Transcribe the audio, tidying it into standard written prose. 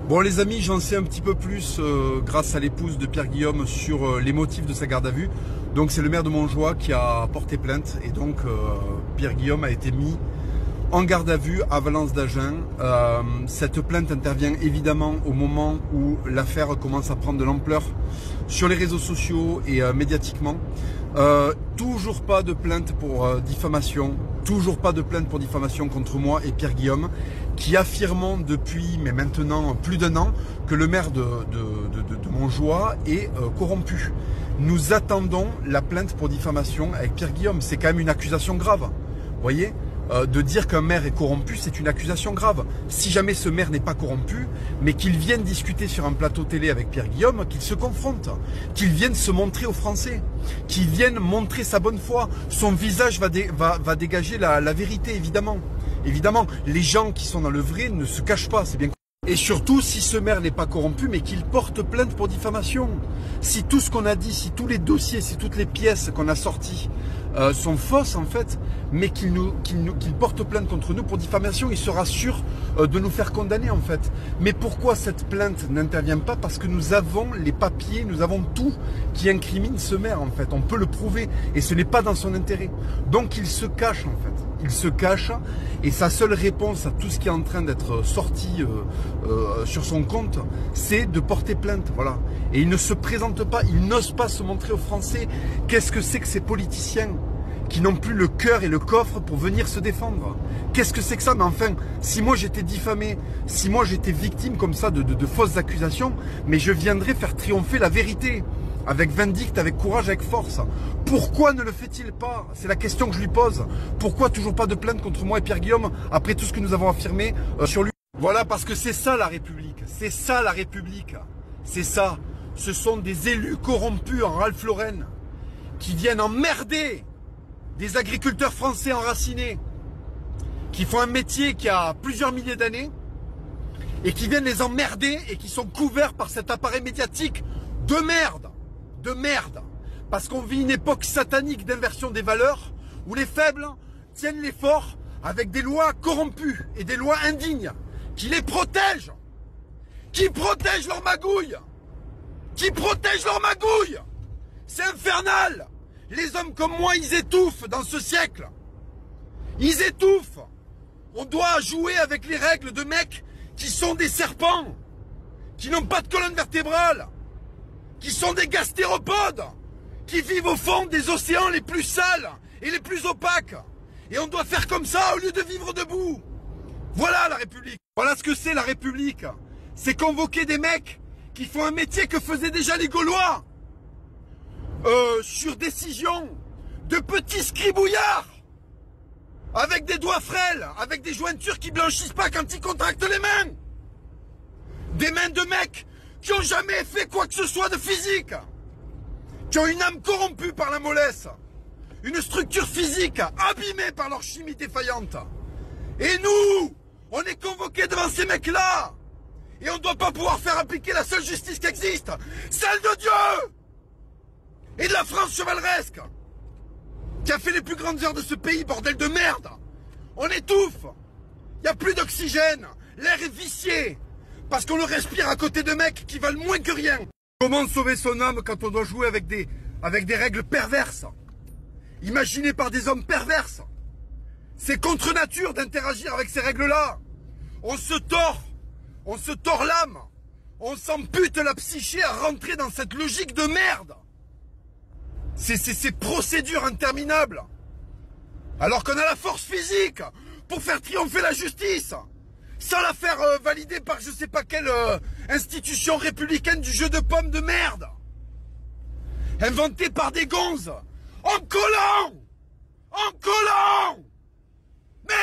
Bon les amis, j'en sais un petit peu plus grâce à l'épouse de Pierre Guillaume sur les motifs de sa garde à vue. Donc c'est le maire de Montjoie qui a porté plainte et donc Pierre Guillaume a été mis en garde à vue à Valence d'Agen. Cette plainte intervient évidemment au moment où l'affaire commence à prendre de l'ampleur sur les réseaux sociaux et médiatiquement. Toujours pas de plainte pour diffamation, toujours pas de plainte pour diffamation contre moi et Pierre Guillaume, qui affirmons depuis mais maintenant plus d'un an que le maire de Montjoie est corrompu. Nous attendons la plainte pour diffamation avec Pierre Guillaume. C'est quand même une accusation grave, vous voyez. De dire qu'un maire est corrompu, c'est une accusation grave. Si jamais ce maire n'est pas corrompu, mais qu'il vienne discuter sur un plateau télé avec Pierre Guillaume, qu'il se confronte, qu'il vienne se montrer aux Français, qu'il vienne montrer sa bonne foi. Son visage va dégager la vérité, évidemment. Évidemment, les gens qui sont dans le vrai ne se cachent pas, c'est bien. Et surtout, si ce maire n'est pas corrompu, mais qu'il porte plainte pour diffamation. Si tout ce qu'on a dit, si tous les dossiers, si toutes les pièces qu'on a sorties sont fausses en fait, mais qu'il porte plainte contre nous pour diffamation, il sera sûr de nous faire condamner en fait. Mais pourquoi cette plainte n'intervient pas? Parce que nous avons les papiers, nous avons tout qui incrimine ce maire en fait. On peut le prouver et ce n'est pas dans son intérêt. Donc il se cache en fait. Il se cache et sa seule réponse à tout ce qui est en train d'être sorti sur son compte, c'est de porter plainte, voilà. Et il ne se présente pas, il n'ose pas se montrer aux Français. Qu'est-ce que c'est que ces politiciens qui n'ont plus le cœur et le coffre pour venir se défendre? Qu'est-ce que c'est que ça? Mais enfin, si moi j'étais diffamé, si moi j'étais victime comme ça de fausses accusations, mais je viendrais faire triompher la vérité. Avec vindicte, avec courage, avec force. Pourquoi ne le fait-il pas? C'est la question que je lui pose. Pourquoi toujours pas de plainte contre moi et Pierre Guillaume après tout ce que nous avons affirmé sur lui? Voilà, parce que c'est ça la République. C'est ça la République. C'est ça. Ce sont des élus corrompus en Ralph Lauren qui viennent emmerder des agriculteurs français enracinés qui font un métier qui a plusieurs milliers d'années et qui viennent les emmerder et qui sont couverts par cet appareil médiatique de merde. De merde, parce qu'on vit une époque satanique d'inversion des valeurs où les faibles tiennent les forts avec des lois corrompues et des lois indignes qui les protègent, qui protègent leur magouille, qui protègent leur magouille. C'est infernal. Les hommes comme moi, ils étouffent dans ce siècle. Ils étouffent. On doit jouer avec les règles de mecs qui sont des serpents, qui n'ont pas de colonne vertébrale, qui sont des gastéropodes, qui vivent au fond des océans les plus sales et les plus opaques. Et on doit faire comme ça au lieu de vivre debout. Voilà la République. Voilà ce que c'est la République. C'est convoquer des mecs qui font un métier que faisaient déjà les Gaulois. Sur décision de petits scribouillards. Avec des doigts frêles, avec des jointures qui blanchissent pas quand ils contractent les mains. Des mains de mecs qui n'ont jamais fait quoi que ce soit de physique, qui ont une âme corrompue par la mollesse, une structure physique abîmée par leur chimie défaillante. Et nous, on est convoqués devant ces mecs-là, et on ne doit pas pouvoir faire appliquer la seule justice qui existe, celle de Dieu, et de la France chevaleresque, qui a fait les plus grandes heures de ce pays, bordel de merde. On étouffe, il n'y a plus d'oxygène, l'air est vicié, parce qu'on le respire à côté de mecs qui valent moins que rien. Comment sauver son âme quand on doit jouer avec des règles perverses, imaginées par des hommes perverses? C'est contre nature d'interagir avec ces règles-là. On se tord l'âme, on s'ampute la psyché à rentrer dans cette logique de merde. Ces procédures interminables. Alors qu'on a la force physique pour faire triompher la justice, sans la faire valider par je sais pas quelle institution républicaine du jeu de pommes de merde, inventée par des gonzes, en collant, merde.